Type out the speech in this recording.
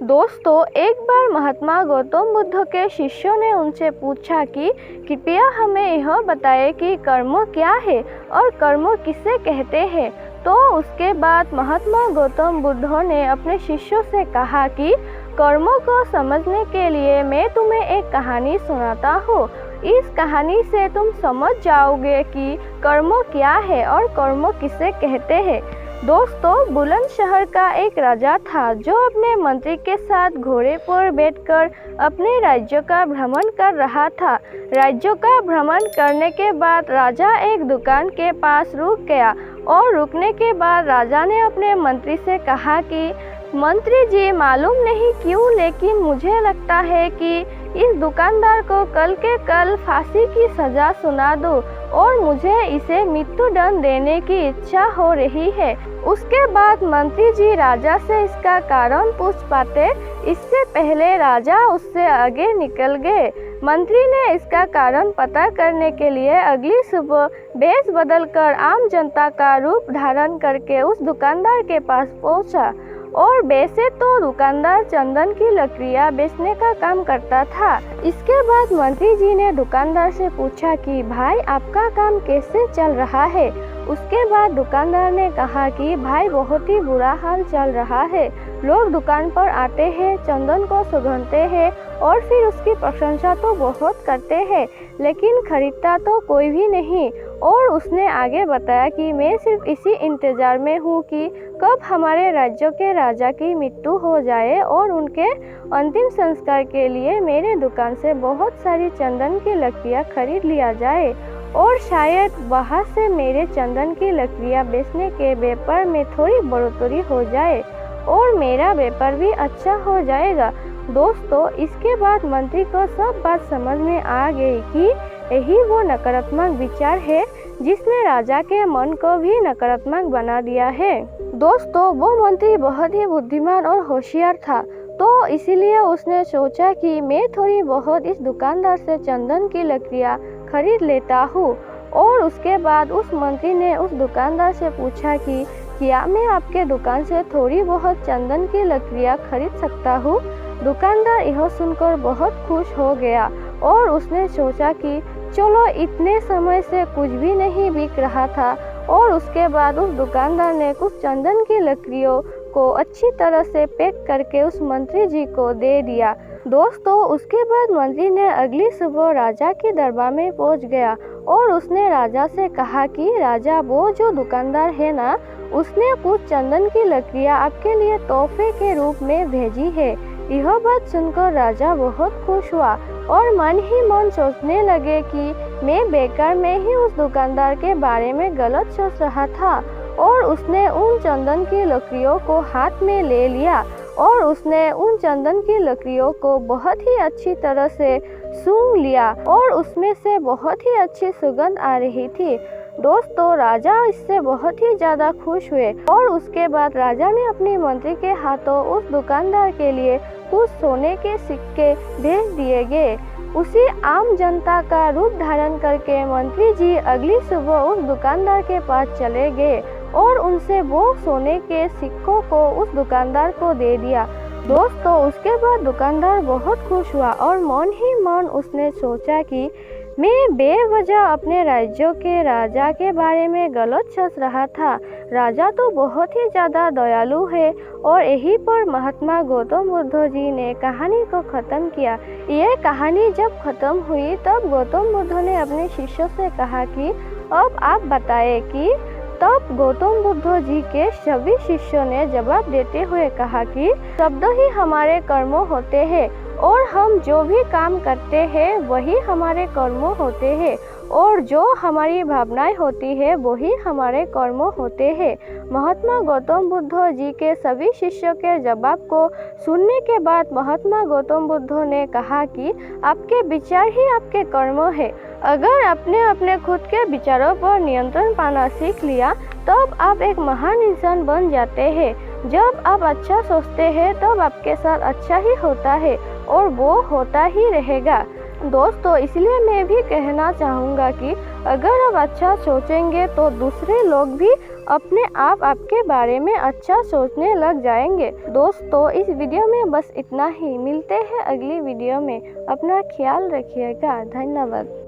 दोस्तों, एक बार महात्मा गौतम बुद्ध के शिष्यों ने उनसे पूछा कि कृपया हमें यह बताएं कि कर्म क्या है और कर्म किसे कहते हैं। तो उसके बाद महात्मा गौतम बुद्ध ने अपने शिष्यों से कहा कि कर्मों को समझने के लिए मैं तुम्हें एक कहानी सुनाता हूँ। इस कहानी से तुम समझ जाओगे कि कर्म क्या है और कर्म किसे कहते हैं। दोस्तों, बुलंदशहर का एक राजा था जो अपने मंत्री के साथ घोड़े पर बैठकर अपने राज्य का भ्रमण कर रहा था। राज्य का भ्रमण करने के बाद राजा एक दुकान के पास रुक गया और रुकने के बाद राजा ने अपने मंत्री से कहा कि मंत्री जी, मालूम नहीं क्यों लेकिन मुझे लगता है कि इस दुकानदार को कल के कल फांसी की सजा सुना दो और मुझे इसे मृत्युदंड देने की इच्छा हो रही है। उसके बाद मंत्री जी राजा से इसका कारण पूछ पाते, इससे पहले राजा उससे आगे निकल गए। मंत्री ने इसका कारण पता करने के लिए अगली सुबह भेष बदलकर आम जनता का रूप धारण करके उस दुकानदार के पास पहुंचा। और वैसे तो दुकानदार चंदन की लकड़ियां बेचने का काम करता था। इसके बाद मंत्री जी ने दुकानदार से पूछा कि भाई, आपका काम कैसे चल रहा है। उसके बाद दुकानदार ने कहा कि भाई, बहुत ही बुरा हाल चल रहा है। लोग दुकान पर आते हैं, चंदन को सुगंधते हैं और फिर उसकी प्रशंसा तो बहुत करते हैं, लेकिन खरीदता तो कोई भी नहीं। और उसने आगे बताया कि मैं सिर्फ इसी इंतजार में हूँ कि कब हमारे राज्य के राजा की मृत्यु हो जाए और उनके अंतिम संस्कार के लिए मेरे दुकान से बहुत सारी चंदन की लकड़ियाँ खरीद लिया जाए और शायद वहाँ से मेरे चंदन की लकड़ियाँ बेचने के व्यापार में थोड़ी बढ़ोतरी हो जाए और मेरा व्यापार भी अच्छा हो जाएगा। दोस्तों, इसके बाद मंत्री को सब बात समझ में आ गई कि यही वो नकारात्मक विचार है जिसने राजा के मन को भी नकारात्मक बना दिया है। दोस्तों, वो मंत्री बहुत ही बुद्धिमान और होशियार था, तो इसीलिए उसने सोचा कि मैं थोड़ी बहुत इस दुकानदार से चंदन की लकड़ियाँ खरीद लेता हूँ। और उसके बाद उस मंत्री ने उस दुकानदार से पूछा कि क्या मैं आपके दुकान से थोड़ी बहुत चंदन की लकड़ियाँ खरीद सकता हूँ। दुकानदार यह सुनकर बहुत खुश हो गया और उसने सोचा कि चलो, इतने समय से कुछ भी नहीं बिक रहा था। और उसके बाद उस दुकानदार ने कुछ चंदन की लकड़ियों को अच्छी तरह से पैक करके उस मंत्री जी को दे दिया। दोस्तों, उसके बाद मंत्री ने अगली सुबह राजा के दरबार में पहुंच गया और उसने राजा से कहा कि राजा, वो जो दुकानदार है ना, उसने कुछ चंदन की लकड़ियाँ आपके लिए तोहफे के रूप में भेजी है। यह बात सुनकर राजा बहुत खुश हुआ और मन ही मन सोचने लगे कि मैं बेकार में ही उस दुकानदार के बारे में गलत सोच रहा था। और उसने उन चंदन की लकड़ियों को हाथ में ले लिया और उसने उन चंदन की लकड़ियों को बहुत ही अच्छी तरह से सूंघ लिया और उसमें से बहुत ही अच्छी सुगंध आ रही थी। दोस्तों, राजा इससे बहुत ही ज़्यादा खुश हुए और उसके बाद राजा ने अपने मंत्री के हाथों उस दुकानदार के लिए कुछ सोने के सिक्के भेज दिए गए। उसी आम जनता का रूप धारण करके मंत्री जी अगली सुबह उस दुकानदार के पास चले गए और उनसे वो सोने के सिक्कों को उस दुकानदार को दे दिया। दोस्तों, उसके बाद दुकानदार बहुत खुश हुआ और मन ही मन उसने सोचा कि मैं बेवजह अपने राज्य के राजा के बारे में गलत सोच रहा था। राजा तो बहुत ही ज़्यादा दयालु है। और यहीं पर महात्मा गौतम बुद्ध जी ने कहानी को ख़त्म किया। ये कहानी जब ख़त्म हुई तब गौतम बुद्ध ने अपने शिष्यों से कहा कि अब आप बताएं कि तब गौतम बुद्ध जी के सभी शिष्यों ने जवाब देते हुए कहा कि शब्द ही हमारे कर्म होते हैं और हम जो भी काम करते हैं वही हमारे कर्म होते हैं और जो हमारी भावनाएं होती है वही हमारे कर्म होते हैं। महात्मा गौतम बुद्ध जी के सभी शिष्यों के जवाब को सुनने के बाद महात्मा गौतम बुद्ध ने कहा कि आपके विचार ही आपके कर्म है। अगर आपने अपने खुद के विचारों पर नियंत्रण पाना सीख लिया तब आप एक महान इंसान बन जाते हैं। जब आप अच्छा सोचते हैं तब आपके साथ अच्छा ही होता है और वो होता ही रहेगा। दोस्तों, इसलिए मैं भी कहना चाहूँगा कि अगर आप अच्छा सोचेंगे तो दूसरे लोग भी अपने आप आपके बारे में अच्छा सोचने लग जाएंगे। दोस्तों, इस वीडियो में बस इतना ही। मिलते हैं अगली वीडियो में। अपना ख्याल रखिएगा। धन्यवाद।